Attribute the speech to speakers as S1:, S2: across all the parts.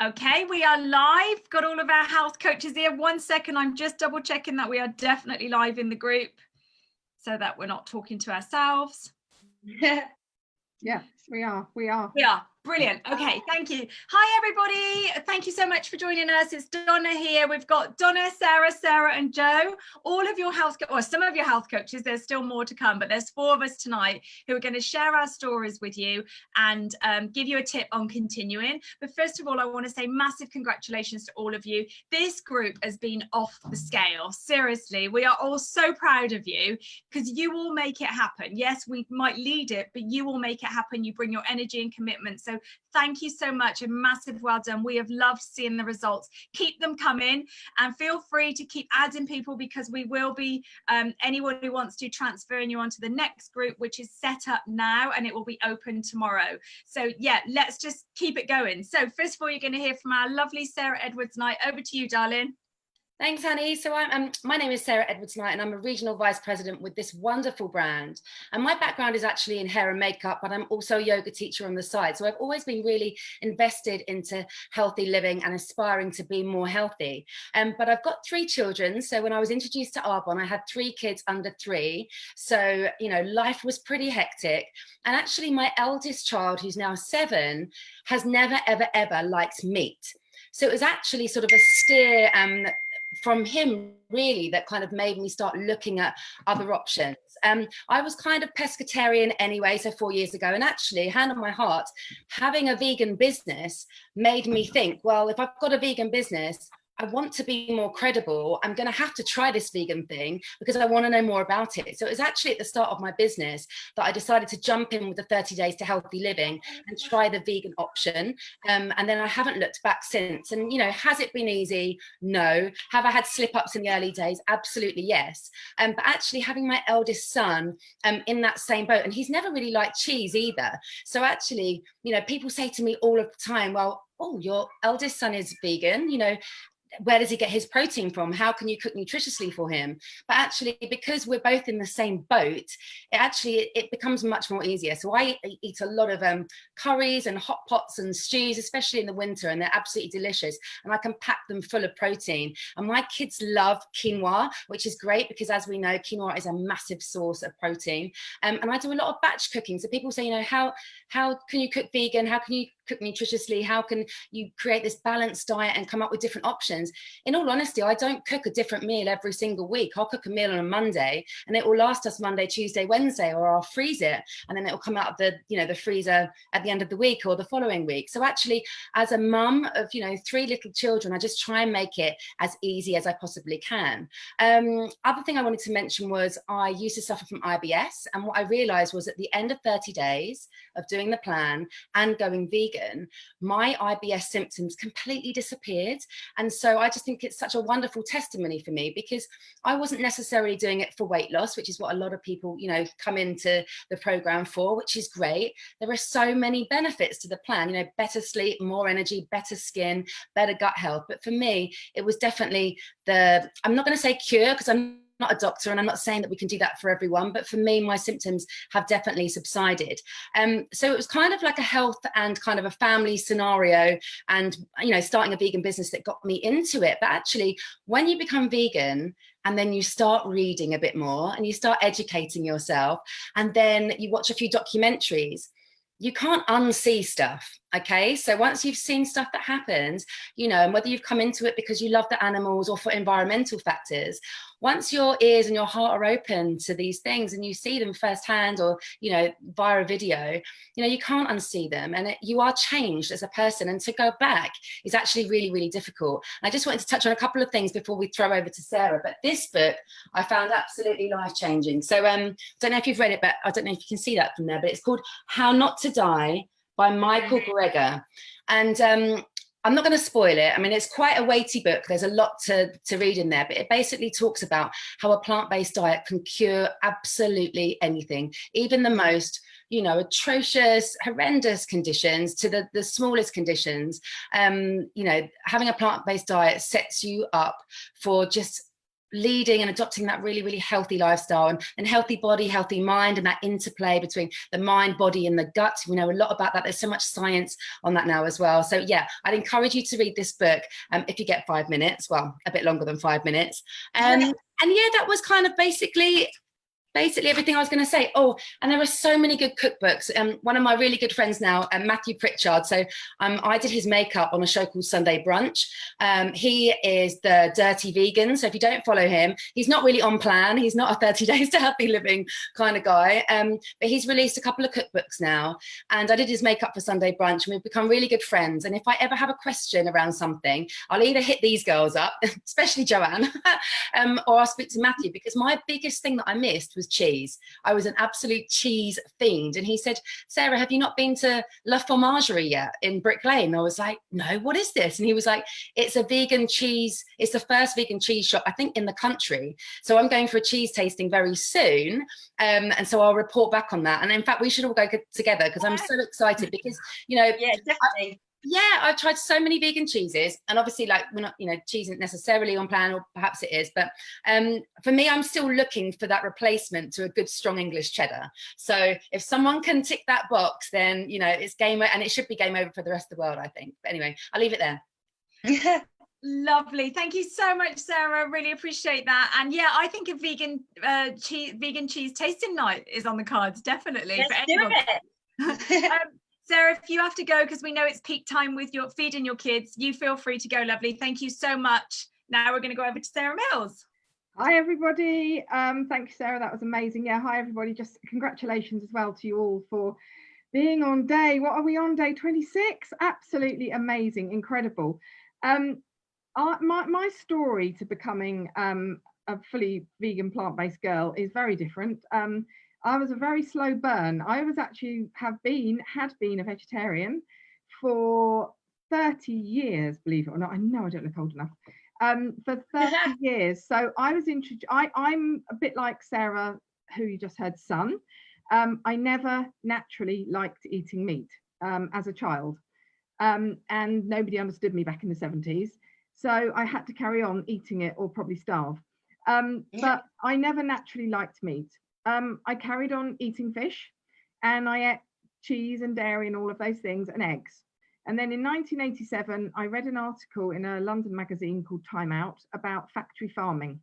S1: Okay, we are live. Got all of our health coaches here. 1 second, I'm just double checking that we are definitely live in the group so that we're not talking to ourselves.
S2: Yes, we are. We are.
S1: We are. Brilliant. Okay, thank you. Hi, everybody. Thank you so much for joining us. It's Donna here. We've got Donna, Sarah, and Joe. All of your some of your health coaches. There's still more to come, but there's 4 of us tonight who are going to share our stories with you and give you a tip on continuing. But first of all, I want to say massive congratulations to all of you. This group has been off the scale. Seriously, we are all so proud of you because you all make it happen. Yes, we might lead it, but you all make it happen. You bring your energy and commitment. So thank you so much. A massive well done. We have loved seeing the results. Keep them coming and feel free to keep adding people because we will be anyone who wants to transferring you onto the next group, which is set up now and it will be open tomorrow. So yeah, let's just keep it going. So first of all, you're going to hear from our lovely Sarah Edwards Knight. Over to you, darling.
S3: Thanks, Annie. So my name is Sarah Edwards Knight and I'm a regional vice president with this wonderful brand. And my background is actually in hair and makeup, but I'm also a yoga teacher on the side. So I've always been really invested into healthy living and aspiring to be more healthy. But I've got 3 children. So when I was introduced to Arbonne, I had 3 kids under 3. So, you know, life was pretty hectic. And actually my eldest child, who's now 7, has never, ever liked meat. So it was actually sort of a steer from him really that kind of made me start looking at other options. I was kind of pescatarian anyway, so 4 years ago, and actually, hand on my heart, having a vegan business made me think, well, if I've got a vegan business, I want to be more credible. I'm going to have to try this vegan thing because I want to know more about it. So it was actually at the start of my business that I decided to jump in with the 30 days to healthy living and try the vegan option. And then I haven't looked back since. And, you know, has it been easy? No. Have I had slip ups in the early days? Absolutely, yes. But actually having my eldest son in that same boat, and he's never really liked cheese either. So actually, you know, people say to me all of the time, well, oh, your eldest son is vegan, you know, where does he get his protein from? How can you cook nutritiously for him? But actually, because we're both in the same boat, it becomes much more easier. So I eat a lot of curries and hot pots and stews, especially in the winter, and they're absolutely delicious. And I can pack them full of protein. And my kids love quinoa, which is great because, as we know, quinoa is a massive source of protein. And I do a lot of batch cooking. So people say, you know, how can you cook vegan? How can you cook nutritiously? How can you create this balanced diet and come up with different options? In all honesty, I don't cook a different meal every single week. I'll cook a meal on a Monday and it will last us Monday, Tuesday, Wednesday, or I'll freeze it and then it will come out of the freezer at the end of the week or the following week. So actually, as a mum of 3 little children, I just try and make it as easy as I possibly can. Other thing I wanted to mention was I used to suffer from IBS, and what I realized was at the end of 30 days of doing the plan and going vegan, my IBS symptoms completely disappeared. And so I just think it's such a wonderful testimony for me because I wasn't necessarily doing it for weight loss, which is what a lot of people, come into the program for, which is great. There are so many benefits to the plan, better sleep, more energy, better skin, better gut health. But for me, it was definitely I'm not going to say cure because I'm not a doctor and I'm not saying that we can do that for everyone, but for me, my symptoms have definitely subsided. So it was kind of like a health and kind of a family scenario and, starting a vegan business that got me into it. But actually, when you become vegan, and then you start reading a bit more and you start educating yourself, and then you watch a few documentaries, you can't unsee stuff. Okay, so once you've seen stuff that happens, and whether you've come into it because you love the animals or for environmental factors, once your ears and your heart are open to these things and you see them firsthand or, via a video, you can't unsee them, and you are changed as a person. And to go back is actually really, really difficult. And I just wanted to touch on a couple of things before we throw over to Sarah. But this book I found absolutely life-changing. So I don't know if you've read it, but I don't know if you can see that from there, but it's called How Not to Die by Michael Greger. And I'm not going to spoil it. I mean, it's quite a weighty book. There's a lot to read in there, but it basically talks about how a plant-based diet can cure absolutely anything, even the most, atrocious, horrendous conditions to the smallest conditions. Having a plant-based diet sets you up for just leading and adopting that really, really healthy lifestyle, and healthy body, healthy mind, and that interplay between the mind, body, and the gut. We know a lot about that. There's so much science on that now as well. So yeah, I'd encourage you to read this book if you get 5 minutes, well, a bit longer than 5 minutes. And yeah, that was kind of basically everything I was going to say. Oh, and there are so many good cookbooks. One of my really good friends now, Matthew Pritchard. So I did his makeup on a show called Sunday Brunch. He is the Dirty Vegan. So if you don't follow him, he's not really on plan. He's not a 30 days to healthy living kind of guy. But he's released a couple of cookbooks now. And I did his makeup for Sunday Brunch, and we've become really good friends. And if I ever have a question around something, I'll either hit these girls up, especially Joanne, or I'll speak to Matthew, because my biggest thing that I missed was cheese. I was an absolute cheese fiend. And he said, Sarah, have you not been to La Fromagerie yet in Brick Lane? I was like, no, what is this? And he was like, it's a vegan cheese. It's the first vegan cheese shop, I think, in the country. So I'm going for a cheese tasting very soon. And so I'll report back on that. And in fact, we should all go together, because I'm so excited, because, you know,
S4: yeah, definitely.
S3: I've tried so many vegan cheeses, and obviously, like, we're not, you know, cheese isn't necessarily on plan, or perhaps it is, but for me, I'm still looking for that replacement to a good, strong English cheddar. So if someone can tick that box, then, you know, it's game over, and it should be game over for the rest of the world, I think. But anyway, I'll leave it there.
S1: Lovely. Thank you so much, Sarah. Really appreciate that. And yeah, I think a vegan cheese tasting night is on the cards, definitely.
S4: Let's do it.
S1: Sarah, if you have to go, because we know it's peak time with your feeding your kids, you feel free to go, lovely. Thank you so much. Now we're going to go over to Sarah Mills.
S2: Hi, everybody. Thank you, Sarah. That was amazing. Yeah, hi, everybody. Just congratulations as well to you all for being on day, what are we on, day 26? Absolutely amazing, incredible. My story to becoming a fully vegan plant-based girl is very different. I was a very slow burn. I was actually had been a vegetarian for 30 years, believe it or not. I know I don't look old enough. For 30 years. So I was introduced, I'm a bit like Sarah, who you just heard, son. I never naturally liked eating meat as a child. And nobody understood me back in the 70s. So I had to carry on eating it or probably starve. But I never naturally liked meat. I carried on eating fish, and I ate cheese and dairy and all of those things, and eggs. And then in 1987, I read an article in a London magazine called Time Out about factory farming.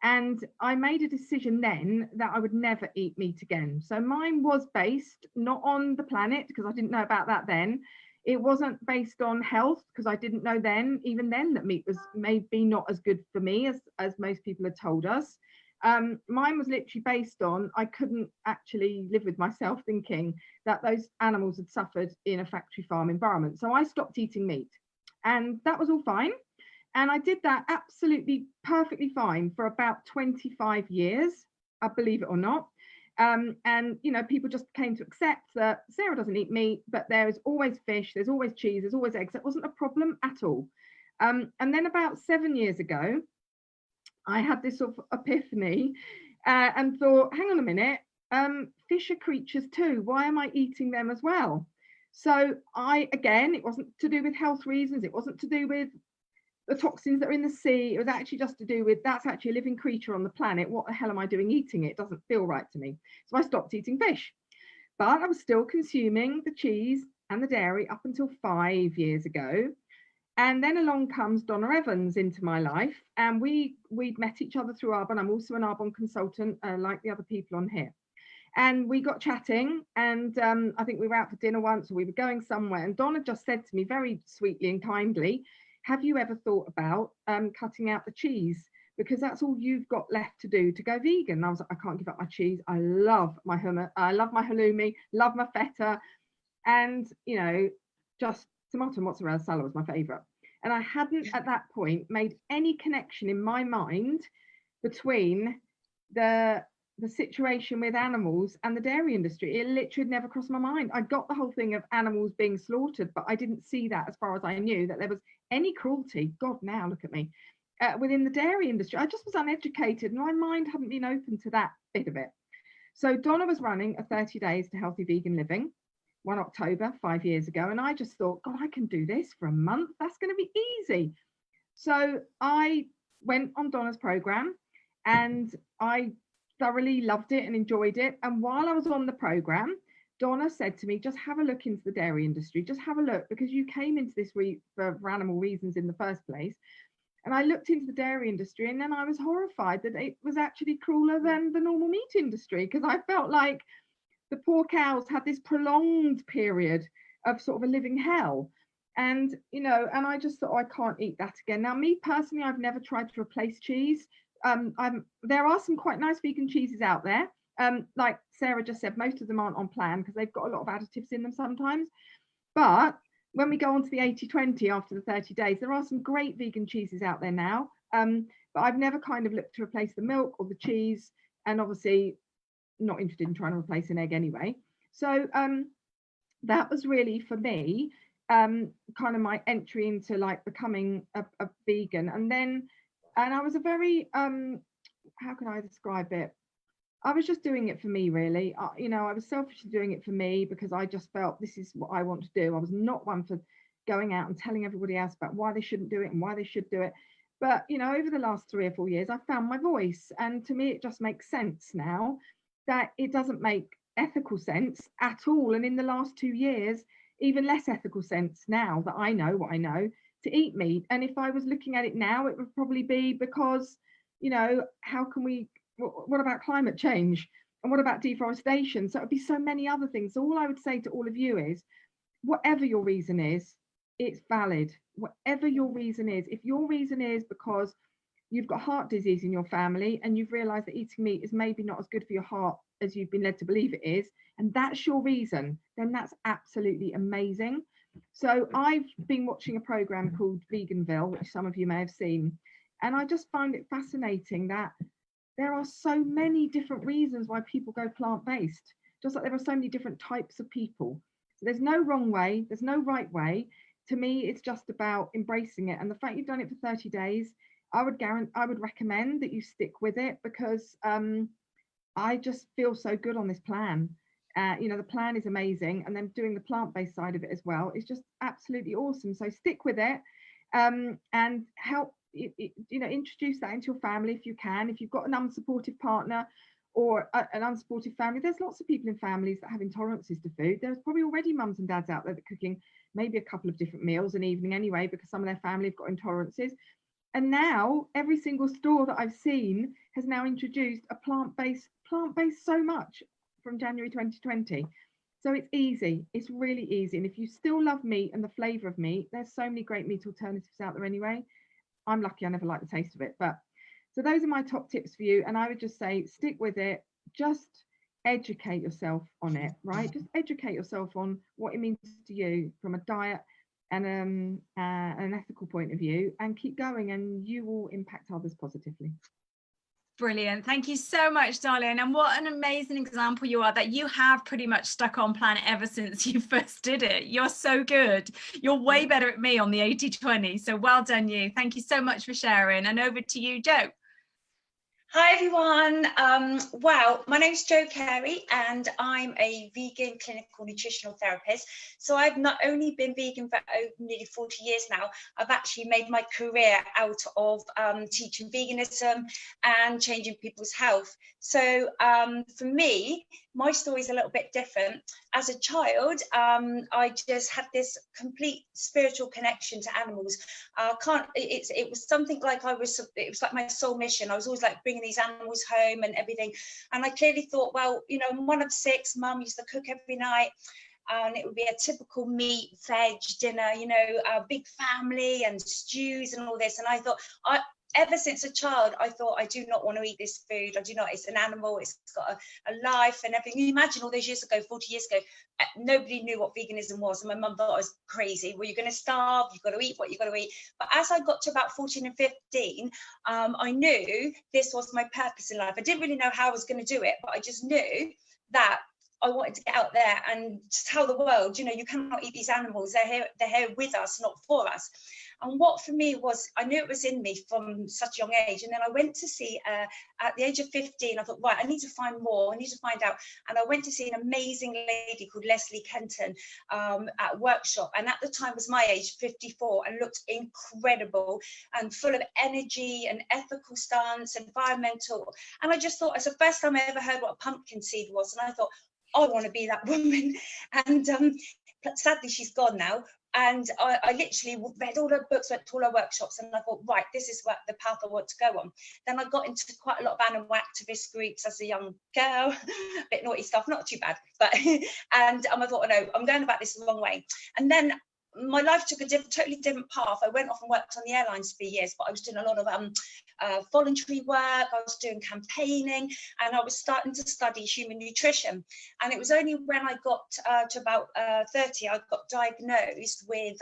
S2: And I made a decision then that I would never eat meat again. So mine was based not on the planet, because I didn't know about that then. It wasn't based on health, because I didn't know then, even then, that meat was maybe not as good for me as most people had told us. Mine was literally based on, I couldn't actually live with myself thinking that those animals had suffered in a factory farm environment. So I stopped eating meat, and that was all fine. And I did that absolutely perfectly fine for about 25 years, I believe it or not. And, you know, people just came to accept that Sarah doesn't eat meat, but there is always fish, there's always cheese, there's always eggs. That wasn't a problem at all. And then about 7 years ago, I had this sort of epiphany and thought, hang on a minute, fish are creatures too. Why am I eating them as well? So again, it wasn't to do with health reasons. It wasn't to do with the toxins that are in the sea. It was actually just to do with, that's actually a living creature on the planet. What the hell am I doing eating it? It doesn't feel right to me. So I stopped eating fish, but I was still consuming the cheese and the dairy up until 5 years ago. And then along comes Donna Evans into my life, and we'd met each other through Arbonne. I'm also an Arbonne consultant, like the other people on here. And we got chatting, and I think we were out for dinner once, or we were going somewhere, and Donna just said to me very sweetly and kindly, have you ever thought about cutting out the cheese? Because that's all you've got left to do to go vegan. And I was like, I can't give up my cheese. I love my hummus. I love my halloumi, love my feta. And, you know, just tomato and mozzarella salad was my favorite. And I hadn't at that point made any connection in my mind between the situation with animals and the dairy industry. It literally never crossed my mind. I got the whole thing of animals being slaughtered, but I didn't see that, as far as I knew, that there was any cruelty. God, now look at me. Within the dairy industry. I just was uneducated, and my mind hadn't been open to that bit of it. So Donna was running a 30 days to healthy vegan living, 1 October, 5 years ago. And I just thought, God, I can do this for a month. That's going to be easy. So I went on Donna's program, and I thoroughly loved it and enjoyed it. And while I was on the program, Donna said to me, just have a look into the dairy industry, just have a look, because you came into this for animal reasons in the first place. And I looked into the dairy industry, and then I was horrified that it was actually crueler than the normal meat industry, because I felt like the poor cows had this prolonged period of sort of a living hell. And, you know, and I just thought, oh, I can't eat that again. Now, me personally, I've never tried to replace cheese. There are some quite nice vegan cheeses out there. Like Sarah just said, most of them aren't on plan because they've got a lot of additives in them sometimes. But when we go on to the 80-20 after the 30 days, there are some great vegan cheeses out there now. But I've never kind of looked to replace the milk or the cheese, and obviously not interested in trying to replace an egg anyway. So that was really, for me, kind of my entry into like becoming a vegan. And I was a very, how can I describe it? I was just doing it for me, really. You know, I was selfishly doing it for me because I just felt this is what I want to do. I was not one for going out and telling everybody else about why they shouldn't do it and why they should do it. But, you know, over the last 3 or 4 years, I found my voice. And to me, it just makes sense now that it doesn't make ethical sense at all. And in the last 2 years, even less ethical sense now that I know what I know, to eat meat. And if I was looking at it now, it would probably be because, you know, how can we, what about climate change? And what about deforestation? So it would be so many other things. So all I would say to all of you is, whatever your reason is, it's valid. Whatever your reason is, if your reason is because you've got heart disease in your family and you've realized that eating meat is maybe not as good for your heart as you've been led to believe it is, and that's your reason, then that's absolutely amazing. So I've been watching a program called Veganville, which some of you may have seen, and I just find it fascinating that there are so many different reasons why people go plant-based, just like there are so many different types of people. So there's no wrong way, there's no right way. To me, it's just about embracing it. And the fact you've done it for 30 days, I would recommend that you stick with it, because I just feel so good on this plan. You know, the plan is amazing, and then doing the plant-based side of it as well is just absolutely awesome. So stick with it, and help you know, introduce that into your family if you can. If you've got an unsupportive partner or an unsupportive family, there's lots of people in families that have intolerances to food. There's probably already mums and dads out there that are cooking maybe a couple of different meals an evening anyway, because some of their family have got intolerances. And now every single store that I've seen has now introduced a plant-based so much from January 2020. So it's easy, it's really easy. And if you still love meat and the flavor of meat, there's so many great meat alternatives out there anyway. I'm lucky I never liked the taste of it. But so those are my top tips for you. And I would just say, stick with it, just educate yourself on it, right? Just educate yourself on what it means to you from a diet and an ethical point of view, and keep going, and you will impact others positively.
S1: Brilliant. Thank you so much, darling. And what an amazing example you are, that you have pretty much stuck on plan ever since you first did it. You're so good. You're way better at me on the 80-20. So well done you. Thank you so much for sharing. And over to you, Jo.
S4: Hi everyone. Wow, my name's Jo Carey and I'm a vegan clinical nutritional therapist. So I've not only been vegan for nearly 40 years now, I've actually made my career out of teaching veganism and changing people's health. So for me, my story is a little bit different. As a child, I just had this complete spiritual connection to animals. It was something like it was like my soul mission. I was always like bringing these animals home and everything. And I clearly thought, well, you know, I'm one of 6, mum used to cook every night. And it would be a typical meat, veg dinner, you know, a big family and stews and all this. And I thought, ever since a child, I thought, I do not want to eat this food. I do not, it's an animal, it's got a life and everything. You imagine all those years ago, 40 years ago, nobody knew what veganism was. And my mum thought I was crazy. Well, you're going to starve, you've got to eat what you've got to eat. But as I got to about 14 and 15, I knew this was my purpose in life. I didn't really know how I was going to do it, but I just knew that I wanted to get out there and tell the world, you know, you cannot eat these animals. They're here with us, not for us. And what for me was, I knew it was in me from such a young age. And then I went to see, at the age of 15, I thought, right, I need to find more, I need to find out. And I went to see an amazing lady called Leslie Kenton at a workshop. And at the time was my age, 54, and looked incredible and full of energy and ethical stance, environmental. And I just thought, it's the first time I ever heard what a pumpkin seed was. And I thought, I want to be that woman. And sadly, she's gone now. And I literally read all her books, went to all her workshops, and I thought, right, this is the path I want to go on. Then I got into quite a lot of animal activist groups as a young girl, a bit naughty stuff, not too bad, but and I thought, no, I'm going about this the wrong way. And then my life took a totally different path. I went off and worked on the airlines for years, but I was doing a lot of voluntary work. I was doing campaigning, and I was starting to study human nutrition. And it was only when I got to about 30, I got diagnosed with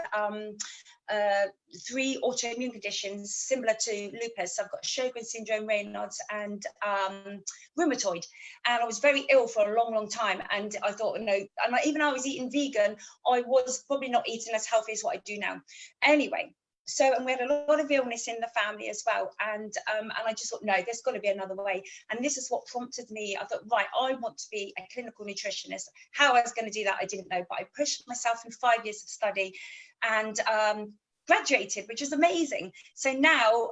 S4: 3 autoimmune conditions similar to lupus. I've got Sjogren's syndrome, Raynaud's, and rheumatoid. And I was very ill for a long, long time. And I thought, no, and even though I was eating vegan, I was probably not eating as healthy as what I do now. Anyway, so, and we had a lot of illness in the family as well. And I just thought, no, there's got to be another way. And this is what prompted me. I thought, right, I want to be a clinical nutritionist. How I was going to do that, I didn't know, but I pushed myself in 5 years of study and graduated, which is amazing. So now,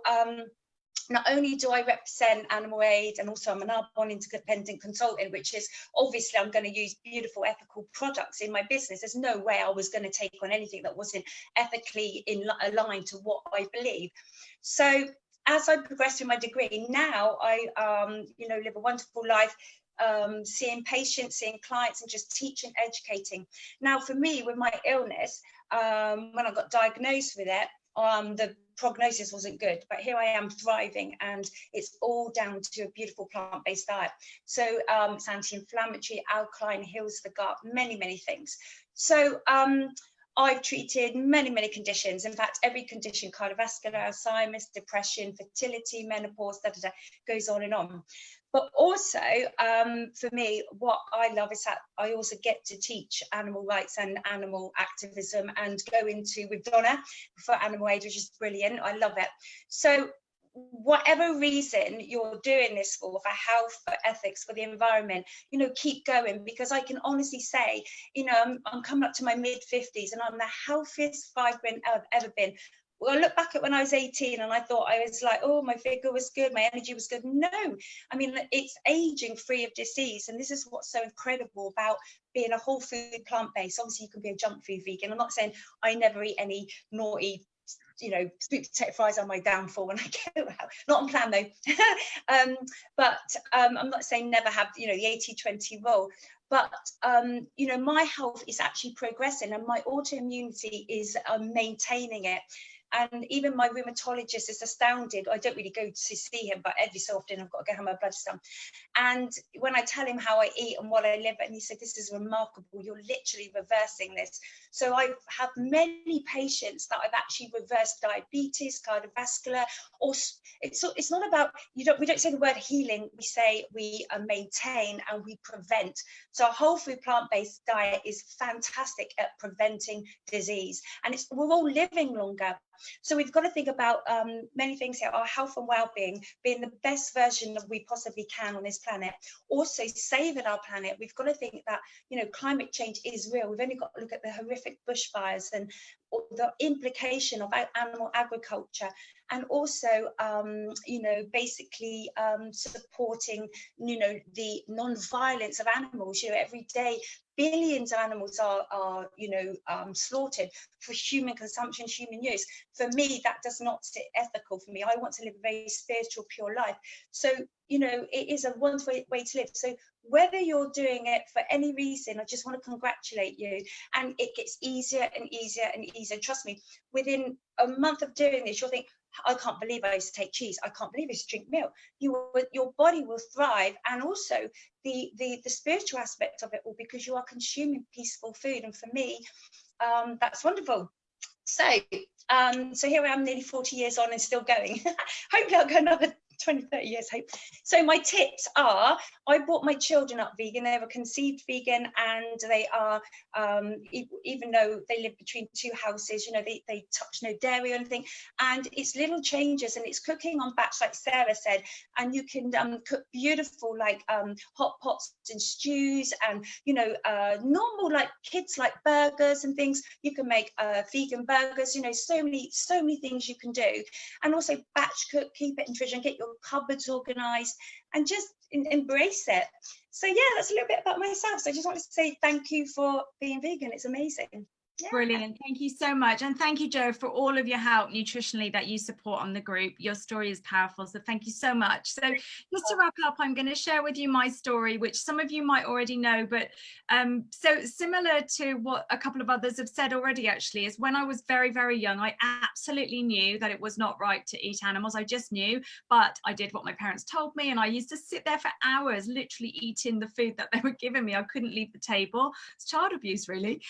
S4: not only do I represent Animal Aid, and also I'm an Arbonne independent consultant, which is obviously I'm going to use beautiful ethical products in my business. There's no way I was going to take on anything that wasn't ethically aligned to what I believe. So as I progressed through my degree, now I live a wonderful life, seeing patients, seeing clients, and just teaching, educating. Now for me, with my illness, when I got diagnosed with it, the prognosis wasn't good, but here I am thriving, and it's all down to a beautiful plant-based diet. So it's anti-inflammatory, alkaline, heals the gut, many, many things. So I've treated many, many conditions. In fact, every condition: cardiovascular, Alzheimer's, depression, fertility, menopause, goes on and on. But also, for me, what I love is that I also get to teach animal rights and animal activism, and go into with Donna for Animal Aid, which is brilliant. I love it. So whatever reason you're doing this for health, for ethics, for the environment, keep going, because I can honestly say, I'm coming up to my mid-50s and I'm the healthiest vibrant I've ever been. Well, I look back at when I was 18 and I thought I was like, oh, my figure was good, my energy was good. No, I mean, it's aging free of disease. And this is what's so incredible about being a whole food plant-based. Obviously, you can be a junk food vegan. I'm not saying I never eat any naughty, sweet potato fries on my downfall when I go out. Not on plan though. But I'm not saying never have, the 80-20 rule. But, my health is actually progressing, and my autoimmunity is maintaining it. And even my rheumatologist is astounded. I don't really go to see him, but every so often I've got to go have my blood done. And when I tell him how I eat and what I live, and he said, this is remarkable, you're literally reversing this. So I have many patients that I've actually reversed diabetes, cardiovascular, or it's not about, we don't say the word healing, we say we maintain and we prevent. So a whole food plant-based diet is fantastic at preventing disease, and we're all living longer. So we've got to think about many things here: our health and well-being, being the best version that we possibly can on this planet, also saving our planet. We've got to think that climate change is real. We've only got to look at the horrific bushfires and the implication of animal agriculture, and also basically supporting the non-violence of animals. Every day billions of animals are slaughtered for human consumption, human use. For me, that does not sit ethical for me. I want to live a very spiritual, pure life. So it is a wonderful way to live. So whether you're doing it for any reason, I just want to congratulate you. And it gets easier and easier and easier. Trust me, within a month of doing this, you'll think, I can't believe I used to take cheese. I can't believe I used to drink milk. Your body will thrive, and also the spiritual aspect of it all, because you are consuming peaceful food. And for me, that's wonderful. So here I am, nearly 40 years on and still going. Hopefully I'll go another 20, 30 years, hope. So my tips are, I brought my children up vegan. They were conceived vegan, and they are, even though they live between two houses, you know, they touch no dairy or anything. And it's little changes, and it's cooking on batch, like Sarah said, and you can cook beautiful, like hot pots and stews, and, you know, normal, like kids like burgers and things. You can make vegan burgers, you know, so many things you can do. And also batch cook, keep it in fridge, and get your cupboards organized, and just embrace it. So yeah, that's a little bit about myself. So I just wanted to say thank you for being vegan. It's amazing. Yeah.
S1: Brilliant. Thank you so much. And thank you, Jo, for all of your help nutritionally that you support on the group. Your story is powerful. So thank you so much. So just to wrap up, I'm going to share with you my story, which some of you might already know, but so similar to what a couple of others have said already, actually, is when I was very, very young, I absolutely knew that it was not right to eat animals. I just knew, but I did what my parents told me. And I used to sit there for hours, literally eating the food that they were giving me. I couldn't leave the table. It's child abuse, really.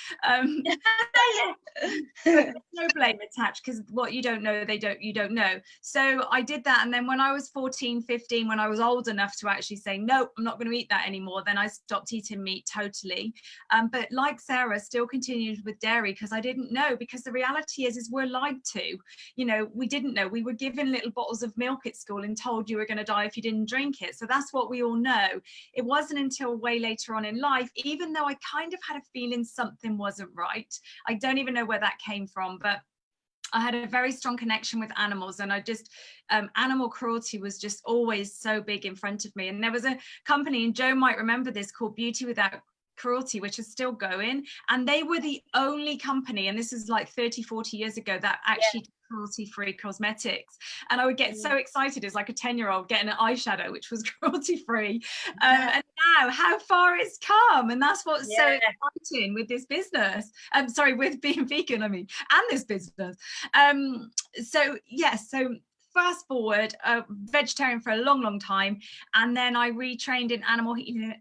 S1: No blame attached, because what you don't know, you don't know. So I did that, and then when I was 14, 15, when I was old enough to actually say no, I'm not going to eat that anymore, then I stopped eating meat totally. But like Sarah, still continued with dairy because I didn't know, because the reality is we're lied to. You know, we didn't know. We were given little bottles of milk at school and told you were going to die if you didn't drink it. So that's what we all know. It wasn't until way later on in life, even though I kind of had a feeling something wasn't right. I don't even know where that came from, but I had a very strong connection with animals, and I just animal cruelty was just always so big in front of me. And there was a company, and Jo might remember this, called Beauty Without Cruelty, which is still going, and they were the only company, and this is like 30, 40 years ago, that actually did cruelty-free cosmetics. And I would get so excited as like a 10-year-old getting an eyeshadow which was cruelty-free. And now how far it's come, and that's what's so exciting with this business. Sorry, with being vegan, I mean, and this business. So yes, so fast forward, vegetarian for a long time, and then I retrained in animal healing,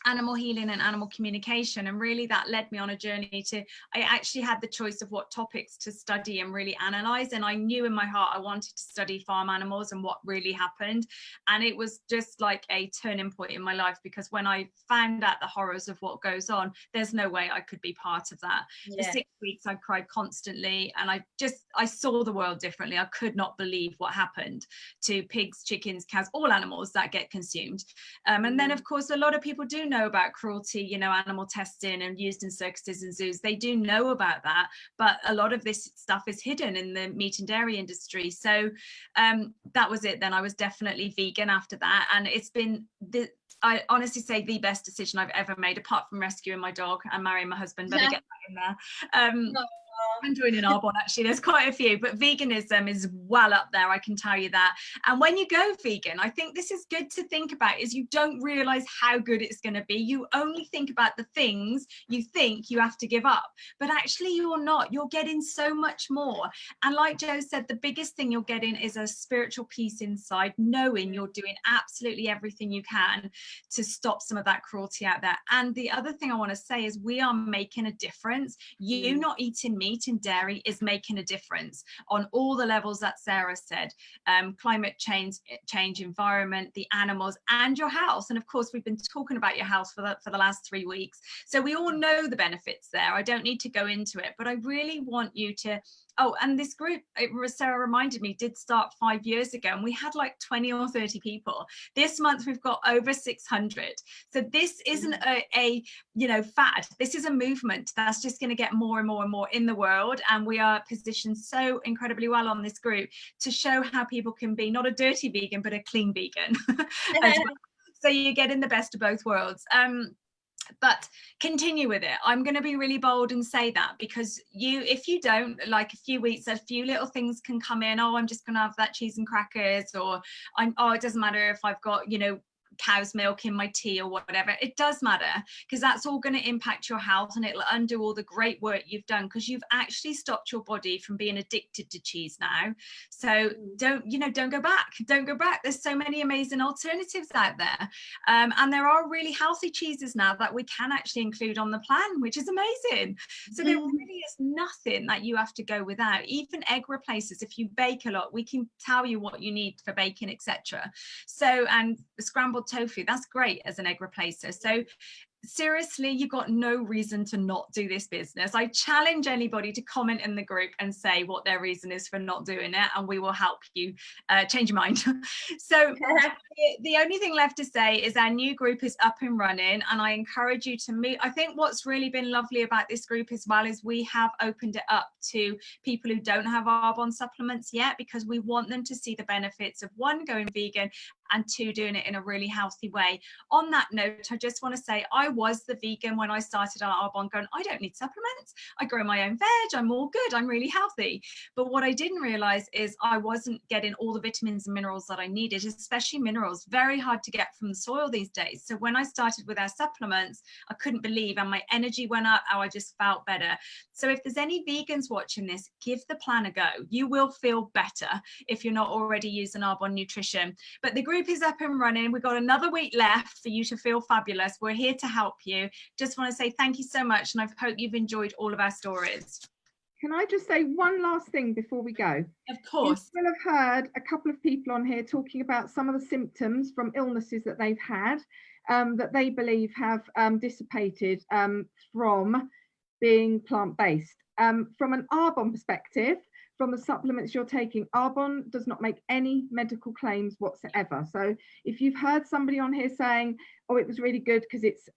S1: animal healing and animal communication, and really that led me on a journey to, I actually had the choice of what topics to study and really analyze, and I knew in my heart I wanted to study farm animals and what really happened. And it was just like a turning point in my life, because when I found out the horrors of what goes on, there's no way I could be part of that. For 6 weeks I cried constantly, and I saw the world differently. I could not believe what happened to pigs, chickens, cows, all animals that get consumed. And then of course a lot of people do know about cruelty, you know, animal testing and used in circuses and zoos. They do know about that, but a lot of this stuff is hidden in the meat and dairy industry. So that was it. Then I was definitely vegan after that, and it's been I honestly say the best decision I've ever made, apart from rescuing my dog and marrying my husband. Better get that in there. I'm joining Arbonne, actually. There's quite a few, but veganism is well up there, I can tell you that. And when you go vegan, I think this is good to think about, is you don't realize how good it's going to be. You only think about the things you think you have to give up, but actually you're not. You're getting so much more. And like Jo said, the biggest thing you're getting is a spiritual peace inside, knowing you're doing absolutely everything you can to stop some of that cruelty out there. And the other thing I want to say is we are making a difference. You not eating meat and dairy is making a difference on all the levels that Sarah said. Climate change, environment, the animals, and your health. And of course we've been talking about your health for the last 3 weeks, so we all know the benefits there. I don't need to go into it, but I really want you to, and this group, Sarah reminded me, did start 5 years ago, and we had like 20 or 30 people. This month we've got over 600. So this isn't a fad. This is a movement that's just going to get more and more and more in the world, and we are positioned so incredibly well on this group to show how people can be not a dirty vegan but a clean vegan as well. So you're getting the best of both worlds. But continue with it. I'm going to be really bold and say that, because if you don't, like, a few weeks, a few little things can come in. I'm just going to have that cheese and crackers, or it doesn't matter if I've got, cow's milk in my tea or whatever. It does matter, because that's all going to impact your health, and it'll undo all the great work you've done, because you've actually stopped your body from being addicted to cheese now. So don't go back. There's so many amazing alternatives out there, and there are really healthy cheeses now that we can actually include on the plan, which is amazing. So there really is nothing that you have to go without. Even egg replacers, if you bake a lot, we can tell you what you need for baking, etc. So, and scrambled tofu, that's great as an egg replacer. So seriously, you've got no reason to not do this business. I challenge anybody to comment in the group and say what their reason is for not doing it, and we will help you change your mind. So the only thing left to say is our new group is up and running, and I encourage you to meet. I think what's really been lovely about this group as well is we have opened it up to people who don't have Arbonne supplements yet, because we want them to see the benefits of, one, going vegan, and two, doing it in a really healthy way. On that note, I just want to say I was the vegan when I started on Arbonne, going, I don't need supplements. I grow my own veg. I'm all good. I'm really healthy. But what I didn't realize is I wasn't getting all the vitamins and minerals that I needed, especially minerals, very hard to get from the soil these days. So when I started with our supplements, I couldn't believe, and my energy went up, how I just felt better. So if there's any vegans watching this, give the plan a go. You will feel better if you're not already using Arbonne nutrition. But the group is up and running. We've got another week left for you to feel fabulous. We're here to help you. Just want to say thank you so much, and I hope you've enjoyed all of our stories.
S2: Can I just say one last thing before we go?
S1: Of course.
S2: You will have heard a couple of people on here talking about some of the symptoms from illnesses that they've had, that they believe have dissipated from being plant-based. From an Arbonne perspective, from the supplements you're taking, Arbonne does not make any medical claims whatsoever. So if you've heard somebody on here saying, oh, it was really good because it's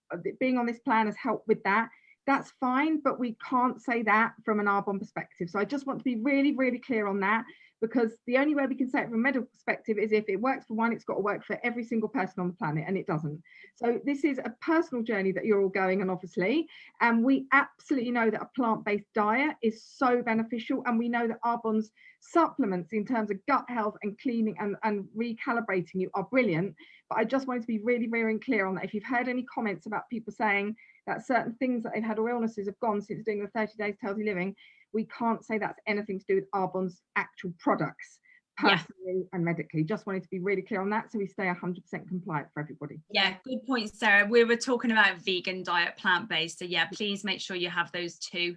S2: being on this plan has helped with that, that's fine, but we can't say that from an Arbonne perspective. So I just want to be really, really clear on that, because the only way we can say it from a medical perspective is if it works for one, it's got to work for every single person on the planet, and it doesn't. So this is a personal journey that you're all going on, obviously, and we absolutely know that a plant-based diet is so beneficial, and we know that Arbonne's supplements in terms of gut health and cleaning and recalibrating you are brilliant. But I just wanted to be really, really clear on that. If you've heard any comments about people saying that certain things that they've had or illnesses have gone since doing the 30 days to healthy living, we can't say that's anything to do with Arbonne's actual products, personally and medically. Just wanted to be really clear on that, so we stay 100% compliant for everybody.
S1: Yeah, good point, Sarah. We were talking about vegan diet, plant-based, so yeah, please make sure you have those two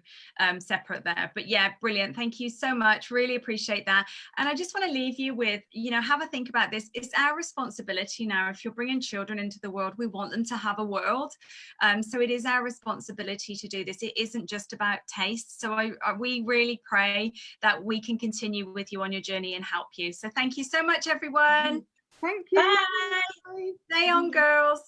S1: separate there. But yeah, brilliant. Thank you so much. Really appreciate that. And I just want to leave you with, have a think about this. It's our responsibility now. If you're bringing children into the world, we want them to have a world. So it is our responsibility to do this. It isn't just about taste. So we really pray that we can continue with you on your journey and help you. So thank you so much, everyone.
S2: Thank you.
S4: Bye.
S1: Stay on, girls.